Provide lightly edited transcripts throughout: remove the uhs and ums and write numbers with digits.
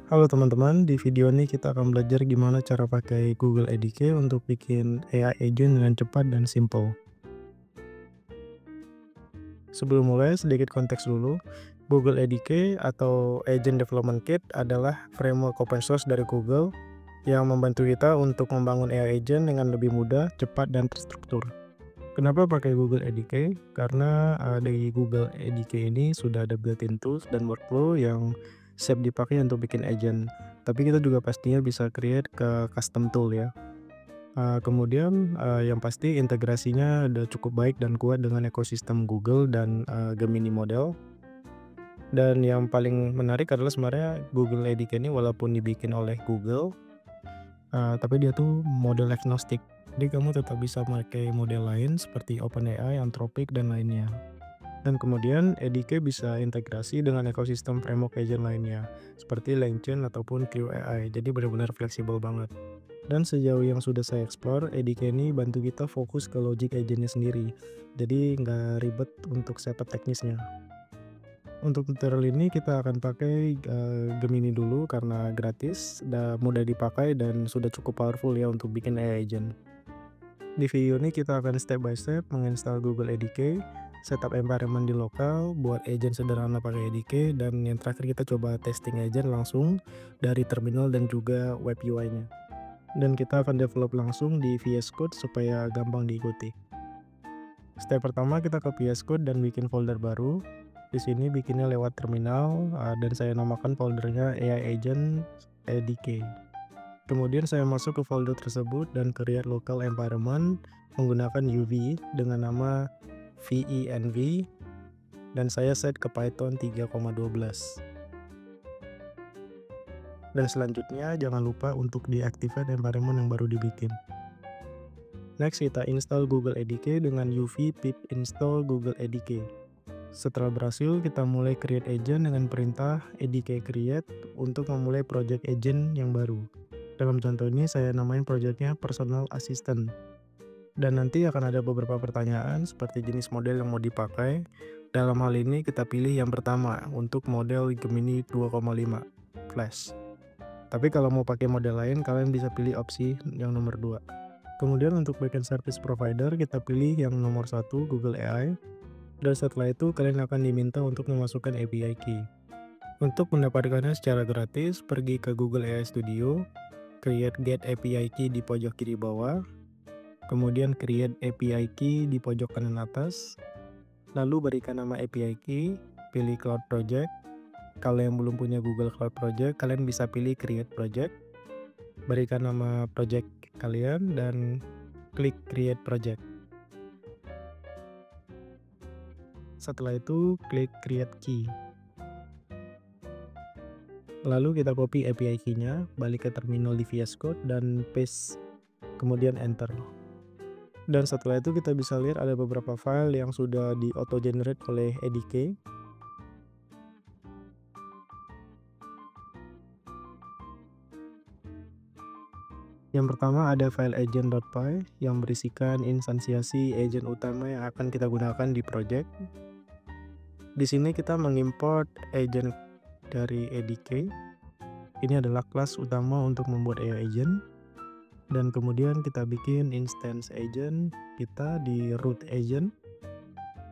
Halo teman-teman, di video ini kita akan belajar gimana cara pakai Google EDK untuk bikin AI agent dengan cepat dan simple. Sebelum mulai, sedikit konteks dulu. Google EDK atau Agent Development Kit adalah framework open source dari Google yang membantu kita untuk membangun AI agent dengan lebih mudah, cepat, dan terstruktur. Kenapa pakai Google EDK? Karena di Google EDK ini sudah ada built-in tools dan workflow yang siap dipakai untuk bikin agent. Tapi kita juga pastinya bisa create ke custom tool ya. Kemudian yang pasti integrasinya udah cukup baik dan kuat dengan ekosistem Google dan Gemini model. Dan yang paling menarik adalah sebenarnya Google EDK ini walaupun dibikin oleh Google, tapi dia tuh model agnostik. Jadi kamu tetap bisa pakai model lain seperti OpenAI, Anthropic, dan lainnya. Dan kemudian EDK bisa integrasi dengan ekosistem framework agent lainnya, seperti LangChain ataupun QAI. Jadi benar-benar fleksibel banget. Dan sejauh yang sudah saya explore, EDK ini bantu kita fokus ke logic agentnya sendiri. Jadi nggak ribet untuk setup teknisnya. Untuk tutorial ini kita akan pakai Gemini dulu karena gratis, mudah dipakai dan sudah cukup powerful ya untuk bikin AI agent. Di video ini kita akan step by step menginstal Google EDK, setup environment di lokal, buat agent sederhana pakai EDK, dan yang terakhir kita coba testing agent langsung dari terminal dan juga web UI-nya. Dan kita akan develop langsung di VS Code supaya gampang diikuti. Step pertama kita ke VS Code dan bikin folder baru. Di sini bikinnya lewat terminal dan saya namakan foldernya AI Agent EDK. Kemudian saya masuk ke folder tersebut dan create local environment menggunakan UV dengan nama venv dan saya set ke Python 3,12. Dan selanjutnya jangan lupa untuk deactivate environment yang baru dibikin. Next kita install Google EDK dengan uv pip install Google EDK. Setelah berhasil, kita mulai create agent dengan perintah edk create untuk memulai project agent yang baru. Dalam contoh ini saya namain projectnya personal assistant. Dan nanti akan ada beberapa pertanyaan seperti jenis model yang mau dipakai. Dalam hal ini kita pilih yang pertama untuk model Gemini 2,5 Flash. Tapi kalau mau pakai model lain, kalian bisa pilih opsi yang nomor 2. Kemudian untuk backend service provider, kita pilih yang nomor 1 Google AI. Dan setelah itu kalian akan diminta untuk memasukkan API key. Untuk mendapatkannya secara gratis, pergi ke Google AI Studio, create get API key di pojok kiri bawah, kemudian create API key di pojok kanan atas, lalu berikan nama API key, pilih Cloud Project. Kalau yang belum punya Google Cloud Project, kalian bisa pilih create project, berikan nama project kalian dan klik create project. Setelah itu klik create key. Lalu kita copy API key-nya, balik ke terminal di VS Code dan paste, kemudian enter. Dan setelah itu kita bisa lihat ada beberapa file yang sudah di auto generate oleh EDK. Yang pertama ada file agent.py yang berisikan instansiasi agent utama yang akan kita gunakan di project. Di sini kita mengimport agent dari EDK. Ini adalah kelas utama untuk membuat AI agent. Dan kemudian kita bikin instance agent kita di root agent.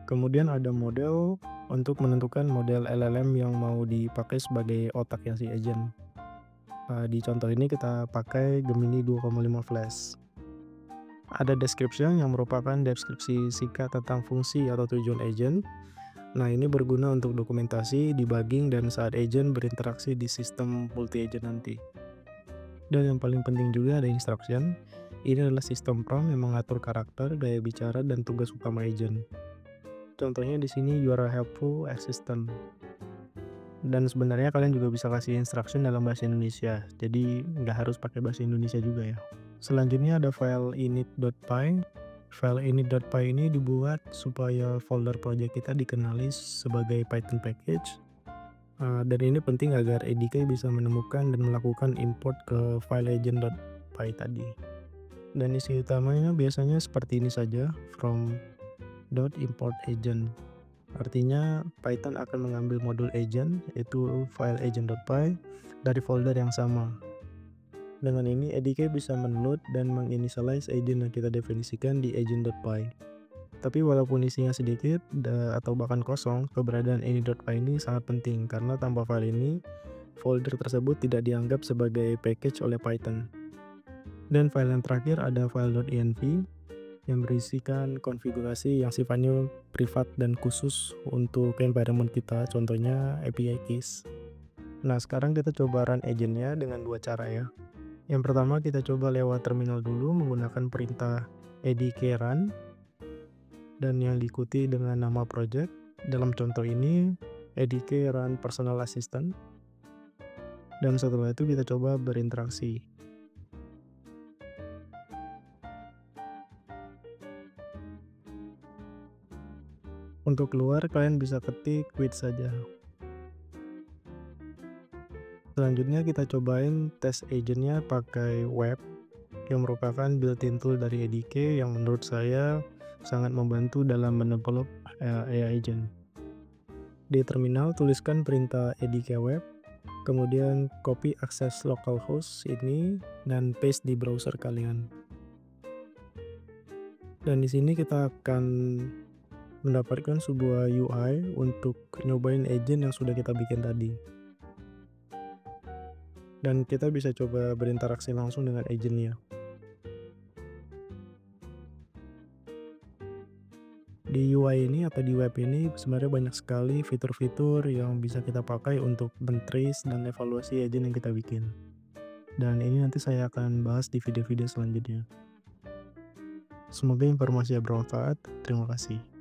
Kemudian ada model untuk menentukan model LLM yang mau dipakai sebagai otaknya si agent. Di contoh ini kita pakai Gemini 2,5 Flash. Ada description yang merupakan deskripsi singkat tentang fungsi atau tujuan agent. Nah, ini berguna untuk dokumentasi, debugging, dan saat agent berinteraksi di sistem multi-agent nanti. Dan yang paling penting juga ada instruction. Ini adalah sistem prompt yang mengatur karakter, gaya bicara, dan tugas utama agent. Contohnya di sini you are a helpful assistant. Dan sebenarnya kalian juga bisa kasih instruction dalam bahasa Indonesia, jadi nggak harus pakai bahasa Indonesia juga ya. Selanjutnya ada file init.py. File init.py ini dibuat supaya folder project kita dikenali sebagai Python package. Dan ini penting agar EDK bisa menemukan dan melakukan import ke file agent.py tadi. Dan isi utamanya biasanya seperti ini saja, from .import agent. Artinya Python akan mengambil modul agent, yaitu file agent.py dari folder yang sama. Dengan ini ADK bisa men-load dan menginitialize agent yang kita definisikan di agent.py. Tapi walaupun isinya sedikit atau bahkan kosong, keberadaan ini.py ini sangat penting karena tanpa file ini, folder tersebut tidak dianggap sebagai package oleh Python. Dan file yang terakhir ada file.env yang berisikan konfigurasi yang sifatnya privat dan khusus untuk environment kita, contohnya API keys. Nah, sekarang kita coba run agentnya dengan dua cara ya. Yang pertama kita coba lewat terminal dulu menggunakan perintah adk run dan yang diikuti dengan nama project. Dalam contoh ini adk run personal assistant. Dan setelah itu kita coba berinteraksi. Untuk keluar kalian bisa ketik quit saja. Selanjutnya kita cobain tes agentnya pakai web yang merupakan built-in tool dari ADK yang menurut saya sangat membantu dalam mendevelop AI agent. Di terminal tuliskan perintah ADK web, kemudian copy akses localhost ini dan paste di browser kalian. Dan di sini kita akan mendapatkan sebuah UI untuk nyobain agent yang sudah kita bikin tadi. Dan kita bisa coba berinteraksi langsung dengan agentnya. Di UI ini atau di web ini sebenarnya banyak sekali fitur-fitur yang bisa kita pakai untuk men-trace dan evaluasi agent yang kita bikin. Dan ini nanti saya akan bahas di video-video selanjutnya. Semoga informasinya bermanfaat. Terima kasih.